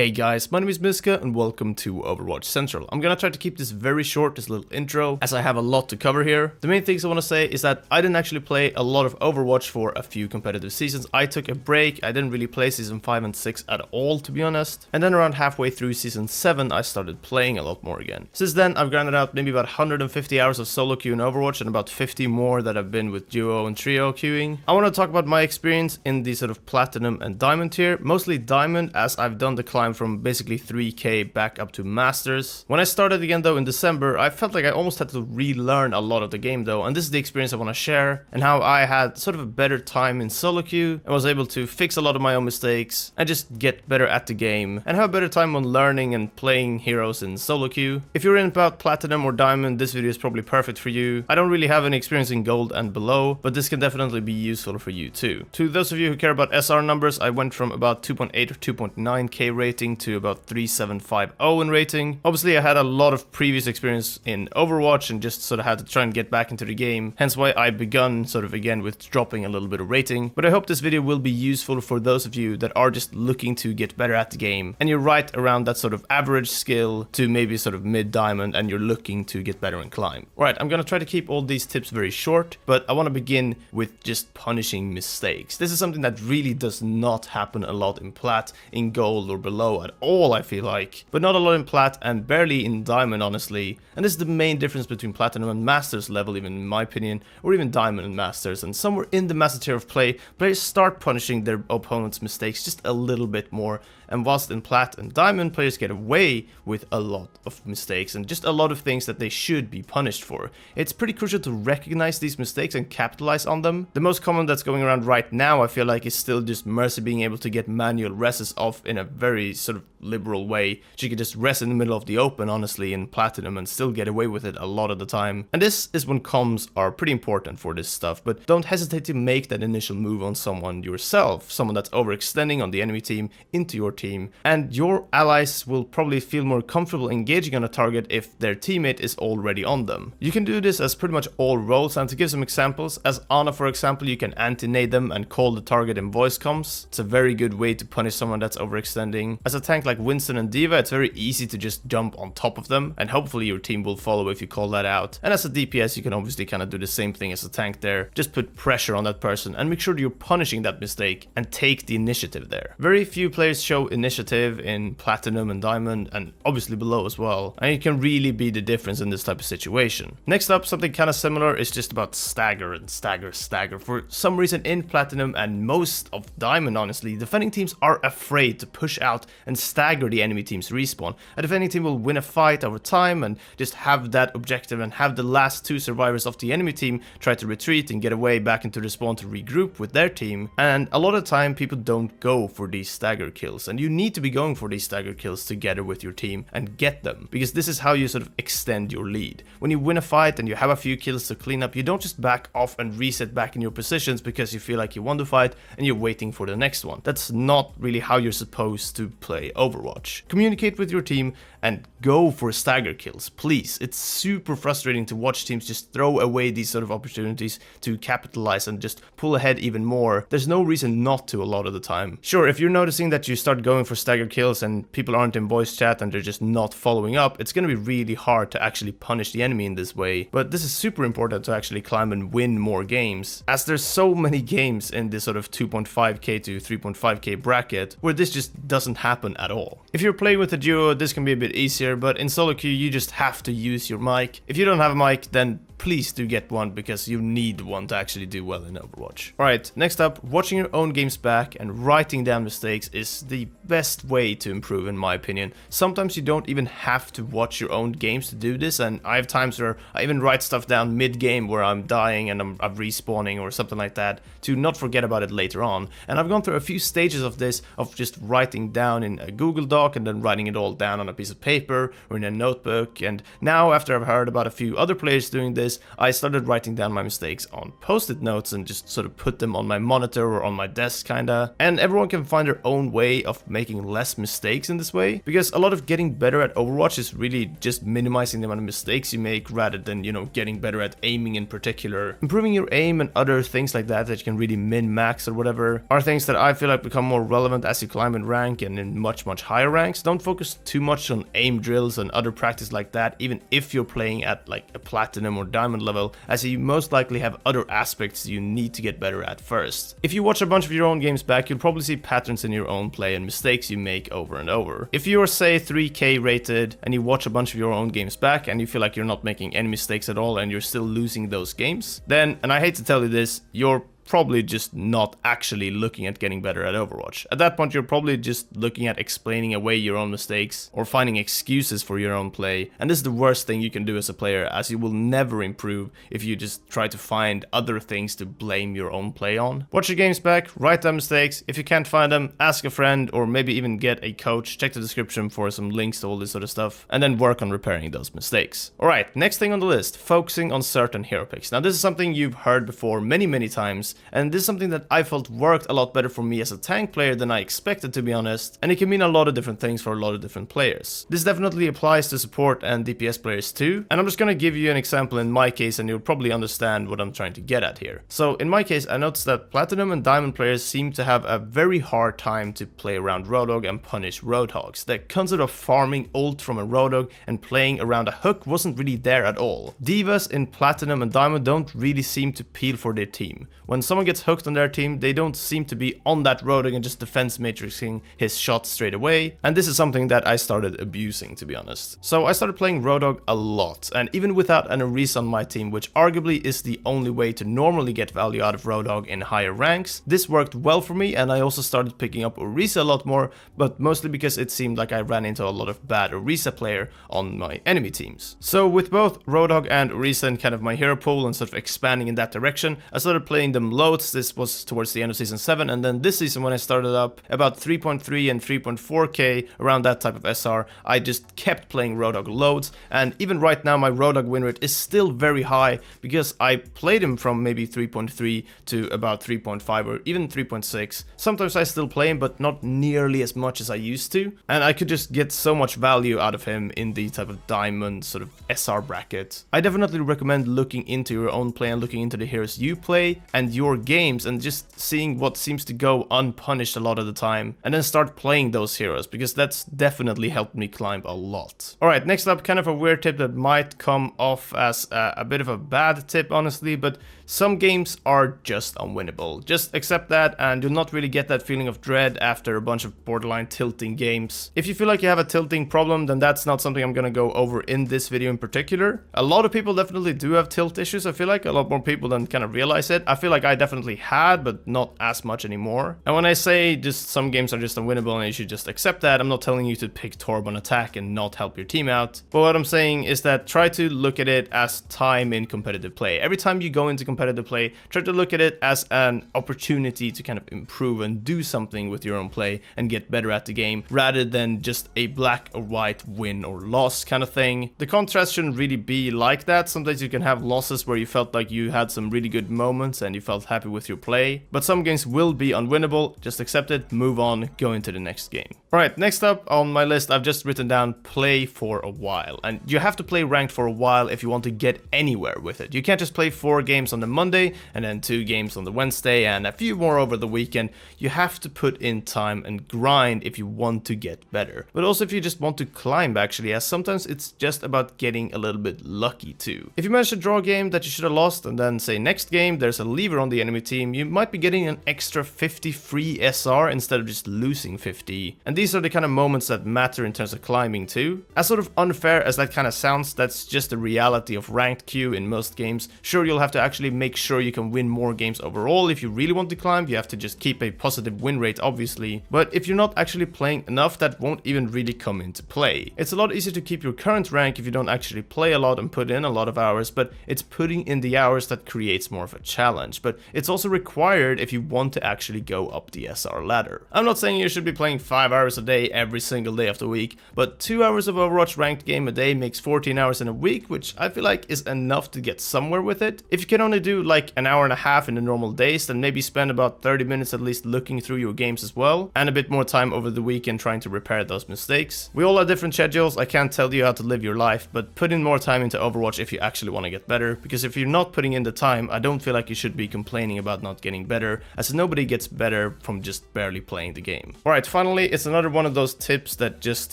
Hey guys, my name is Mysca and welcome to Overwatch Central. I'm gonna try to keep this very short, this little intro, as I have a lot to cover here. The main things I want to say is that I didn't actually play a lot of Overwatch for a few competitive seasons. I took a break, I didn't really play season 5 and 6 at all, to be honest. And then around halfway through season 7, I started playing a lot more again. Since then, I've grinded out maybe about 150 hours of solo queue in Overwatch and about 50 more that I've been with duo and trio queuing. I want to talk about my experience in the sort of platinum and diamond tier, mostly diamond, as I've done the climb from basically 3k back up to masters. When I started again though in December, I felt like I almost had to relearn a lot of the game though, and this is the experience I want to share, and how I had sort of a better time in solo queue and was able to fix a lot of my own mistakes and just get better at the game and have a better time on learning and playing heroes in solo queue. If you're in about platinum or diamond, this video is probably perfect for you. I don't really have any experience in gold and below, but this can definitely be useful for you too. To those of you who care about SR numbers, I went from about 2.8 or 2.9k rating to about 3750 in rating. Obviously I had a lot of previous experience in Overwatch and just sort of had to try and get back into the game, hence why I begun sort of again with dropping a little bit of rating. But I hope this video will be useful for those of you that are just looking to get better at the game and you're right around that sort of average skill to maybe sort of mid diamond and you're looking to get better in climb. Alright, I'm gonna try to keep all these tips very short, but I want to begin with just punishing mistakes. This is something that really does not happen a lot in plat, in gold or below at all, I feel like, but not a lot in plat and barely in diamond, honestly. And this is the main difference between platinum and masters level, even in my opinion, or even diamond and masters. And somewhere in the master tier of play, players start punishing their opponent's mistakes just a little bit more, and whilst in plat and diamond, players get away with a lot of mistakes and just a lot of things that they should be punished for. It's pretty crucial to recognize these mistakes and capitalize on them. The most common that's going around right now, I feel like, is still just Mercy being able to get manual reses off in a very sort of liberal way. She could just rest in the middle of the open, honestly, in platinum and still get away with it a lot of the time. And this is when comms are pretty important for this stuff, but don't hesitate to make that initial move on someone yourself, someone that's overextending on the enemy team into your team, and your allies will probably feel more comfortable engaging on a target if their teammate is already on them. You can do this as pretty much all roles, and to give some examples, as Ana for example, you can anti-nade them and call the target in voice comms. It's a very good way to punish someone that's overextending. As a tank like Winston and Diva, it's very easy to just jump on top of them, and hopefully your team will follow if you call that out. And as a DPS, you can obviously kind of do the same thing as a tank there. Just put pressure on that person and make sure you're punishing that mistake and take the initiative there. Very few players show initiative in platinum and diamond, and obviously below as well, and it can really be the difference in this type of situation. Next up, something kind of similar is just about stagger and stagger. For some reason in platinum and most of diamond, honestly, defending teams are afraid to push out and stagger the enemy team's respawn. A defending team will win a fight over time and just have that objective and have the last two survivors of the enemy team try to retreat and get away back into the spawn to regroup with their team. And a lot of the time people don't go for these stagger kills, and you need to be going for these stagger kills together with your team and get them, because this is how you sort of extend your lead. When you win a fight and you have a few kills to clean up, you don't just back off and reset back in your positions because you feel like you won the fight and you're waiting for the next one. That's not really how you're supposed to play Overwatch. Communicate with your team and go for stagger kills, please. It's super frustrating to watch teams just throw away these sort of opportunities to capitalize and just pull ahead even more. There's no reason not to a lot of the time. Sure, if you're noticing that you start going for stagger kills and people aren't in voice chat and they're just not following up, it's gonna be really hard to actually punish the enemy in this way. But this is super important to actually climb and win more games, as there's so many games in this sort of 2.5k to 3.5k bracket where this just doesn't happen at all. If you're playing with a duo, this can be a bit easier, but in solo queue you just have to use your mic. If you don't have a mic, then please do get one, because you need one to actually do well in Overwatch. Alright, next up, watching your own games back and writing down mistakes is the best way to improve, in my opinion. Sometimes you don't even have to watch your own games to do this, and I have times where I even write stuff down mid-game where I'm dying and I'm respawning or something like that, to not forget about it later on. And I've gone through a few stages of this, of just writing down in a Google Doc and then writing it all down on a piece of paper or in a notebook. And now, after I've heard about a few other players doing this, this, I started writing down my mistakes on post-it notes and just sort of put them on my monitor or on my desk kinda. And everyone can find their own way of making less mistakes in this way, because a lot of getting better at Overwatch is really just minimizing the amount of mistakes you make rather than, you know, getting better at aiming in particular. Improving your aim and other things like that you can really min-max or whatever are things that I feel like become more relevant as you climb in rank and in much higher ranks. Don't focus too much on aim drills and other practice like that, even if you're playing at like a platinum or diamond level, as you most likely have other aspects you need to get better at first. If you watch a bunch of your own games back, you'll probably see patterns in your own play and mistakes you make over and over. If you are, say, 3k rated and you watch a bunch of your own games back and you feel like you're not making any mistakes at all and you're still losing those games, then, and I hate to tell you this, you're probably just not actually looking at getting better at Overwatch. At that point, you're probably just looking at explaining away your own mistakes or finding excuses for your own play, and this is the worst thing you can do as a player, as you will never improve if you just try to find other things to blame your own play on. Watch your games back, write down mistakes. If you can't find them, ask a friend or maybe even get a coach. Check the description for some links to all this sort of stuff, and then work on repairing those mistakes. Alright, next thing on the list, focusing on certain hero picks. Now this is something you've heard before many times, and this is something that I felt worked a lot better for me as a tank player than I expected, to be honest, and it can mean a lot of different things for a lot of different players. This definitely applies to support and DPS players too, and I'm just gonna give you an example in my case and you'll probably understand what I'm trying to get at here. So in my case, I noticed that Platinum and Diamond players seem to have a very hard time to play around Roadhog and punish Roadhogs. The concept of farming ult from a Roadhog and playing around a hook wasn't really there at all. Divas in Platinum and Diamond don't really seem to peel for their team. When someone gets hooked on their team, they don't seem to be on that Roadhog and just defense matrixing his shots straight away, and this is something that I started abusing, to be honest. So I started playing Roadhog a lot, and even without an Orisa on my team, which arguably is the only way to normally get value out of Roadhog in higher ranks, this worked well for me, and I also started picking up Orisa a lot more, but mostly because it seemed like I ran into a lot of bad Orisa player on my enemy teams. So with both Roadhog and Orisa in kind of my hero pool and sort of expanding in that direction, I started playing them loads. This was towards the end of season 7, and then this season when I started up about 3.3 and 3.4k, around that type of SR, I just kept playing Roadhog loads, and even right now my Roadhog win rate is still very high because I played him from maybe 3.3 to about 3.5 or even 3.6. Sometimes I still play him, but not nearly as much as I used to, and I could just get so much value out of him in the type of diamond sort of SR bracket. I definitely recommend looking into your own play and looking into the heroes you play and your games and just seeing what seems to go unpunished a lot of the time, and then start playing those heroes, because that's definitely helped me climb a lot. Alright, next up, kind of a weird tip that might come off as a bit of a bad tip, honestly, but some games are just unwinnable. Just accept that and you'll not really get that feeling of dread after a bunch of borderline tilting games. If you feel like you have a tilting problem, then that's not something I'm gonna go over in this video in particular. A lot of people definitely do have tilt issues. I feel like a lot more people than kind of realize it. I feel like I definitely had, but not as much anymore. And when I say just some games are just unwinnable and you should just accept that, I'm not telling you to pick Torb on attack and not help your team out. But what I'm saying is that try to look at it as time in competitive play. Every time you go into competitive play, try to look at it as an opportunity to kind of improve and do something with your own play and get better at the game, rather than just a black or white win or loss kind of thing. The contrast shouldn't really be like that. Sometimes you can have losses where you felt like you had some really good moments and you felt happy with your play, but some games will be unwinnable. Just accept it, move on, go into the next game. Alright, next up on my list, I've just written down play for a while, and you have to play ranked for a while if you want to get anywhere with it. You can't just play 4 games on the Monday and then 2 games on the Wednesday and a few more over the weekend. You have to put in time and grind if you want to get better, but also if you just want to climb, actually, as sometimes it's just about getting a little bit lucky too. If you manage to draw a game that you should have lost and then say next game there's a lever on the enemy team, you might be getting an extra 50 free SR instead of just losing 50, and these are the kind of moments that matter in terms of climbing too. As sort of unfair as that kind of sounds, that's just the reality of ranked queue in most games. Sure, you'll have to actually make sure you can win more games overall. If you really want to climb, you have to just keep a positive win rate, obviously. But if you're not actually playing enough, that won't even really come into play. It's a lot easier to keep your current rank if you don't actually play a lot and put in a lot of hours, but it's putting in the hours that creates more of a challenge. But it's also required if you want to actually go up the SR ladder. I'm not saying you should be playing 5 hours a day every single day of the week, but 2 hours of Overwatch ranked game a day makes 14 hours in a week, which I feel like is enough to get somewhere with it. If you can only do like an hour and a half in the normal days, then maybe spend about 30 minutes at least looking through your games as well, and a bit more time over the weekend trying to repair those mistakes. We all have different schedules, I can't tell you how to live your life, but put in more time into Overwatch if you actually want to get better, because if you're not putting in the time, I don't feel like you should be complaining about not getting better, as nobody gets better from just barely playing the game. Alright, finally, it's another one of those tips that just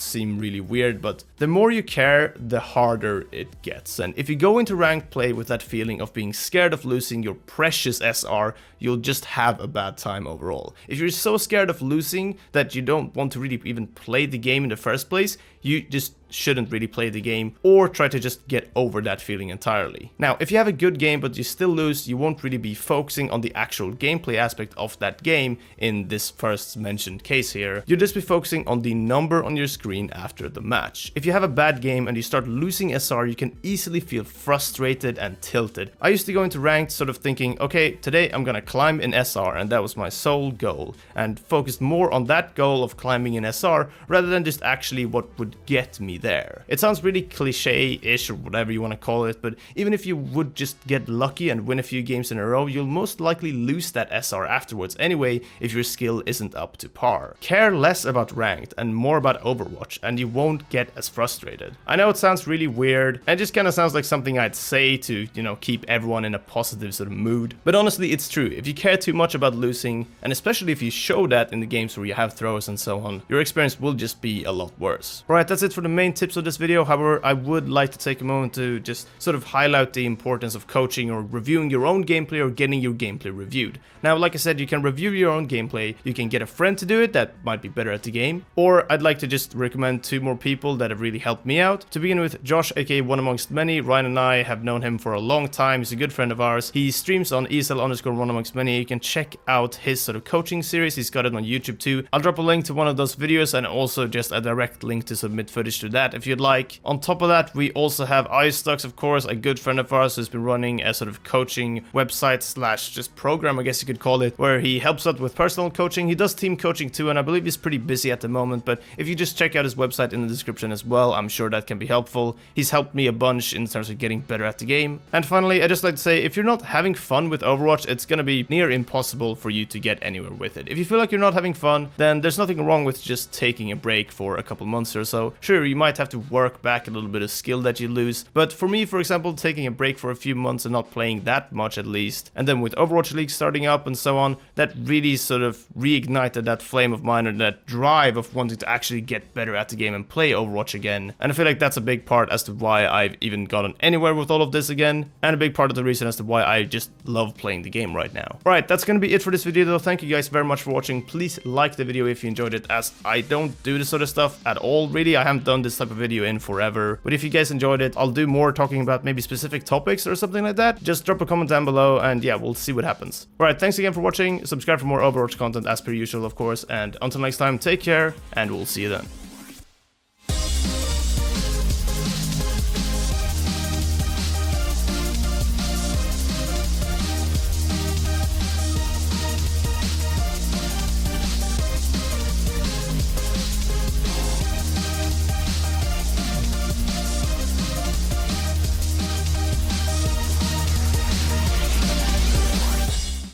seem really weird, but the more you care, the harder it gets. And if you go into ranked play with that feeling of being scared of losing your precious SR, you'll just have a bad time overall. If you're so scared of losing that you don't want to really even play the game in the first place, you just shouldn't really play the game, or try to just get over that feeling entirely. Now, if you have a good game but you still lose, you won't really be focusing on the actual gameplay aspect of that game in this first mentioned case here. You'll just be focusing on the number on your screen after the match. If you have a bad game and you start losing SR, you can easily feel frustrated and tilted. I used to go into ranked sort of thinking, okay, today I'm gonna climb in SR, and that was my sole goal, and focused more on that goal of climbing in SR rather than just actually what would get me there. It sounds really cliche-ish or whatever you want to call it, but even if you would just get lucky and win a few games in a row, you'll most likely lose that SR afterwards anyway if your skill isn't up to par. Care less about ranked and more about Overwatch, and you won't get as frustrated. I know it sounds really weird, and it just kind of sounds like something I'd say to, you know, keep everyone in a positive sort of mood, but honestly it's true. If you care too much about losing, and especially if you show that in the games where you have throws and so on, your experience will just be a lot worse. Alright, that's it for the main tips of this video. However, I would like to take a moment to just sort of highlight the importance of coaching or reviewing your own gameplay or getting your gameplay reviewed. Now, like I said, you can review your own gameplay, you can get a friend to do it that might be better at the game, or I'd like to just recommend 2 more people that have really helped me out. To begin with, Josh, aka One Amongst Many. Ryan and I have known him for a long time, he's a good friend of ours. He streams on ESL_One Amongst Many. You can check out his sort of coaching series, he's got it on YouTube too. I'll drop a link to one of those videos and also just a direct link to submit footage to that if you'd like. On top of that, we also have iStocks, of course, a good friend of ours who's been running a sort of coaching website slash just program, I guess you could call it, where he helps out with personal coaching. He does team coaching too, and I believe he's pretty busy at the moment, but if you just check out his website in the description as well, I'm sure that can be helpful. He's helped me a bunch in terms of getting better at the game. And finally, I'd just like to say, if you're not having fun with Overwatch, it's gonna be near impossible for you to get anywhere with it. If you feel like you're not having fun, then there's nothing wrong with just taking a break for a couple months or so. Sure, you might have to work back a little bit of skill that you lose, but for me, for example, taking a break for a few months and not playing that much at least, and then with Overwatch League starting up and so on, that really sort of reignited that flame of mine and that drive of wanting to actually get better at the game and play Overwatch again. And I feel like that's a big part as to why I've even gotten anywhere with all of this again, and a big part of the reason as to why I just love playing the game right now. Alright, that's gonna be it for this video though. Thank you guys very much for watching. Please like the video if you enjoyed it, as I don't do this sort of stuff at all really. I haven't done this type of video in forever, but if you guys enjoyed it, I'll do more talking about maybe specific topics or something like that. Just drop a comment down below and yeah, we'll see what happens. Alright, thanks again for watching. Subscribe for more Overwatch content as per usual, of course, and until next time, take care and we'll see you then.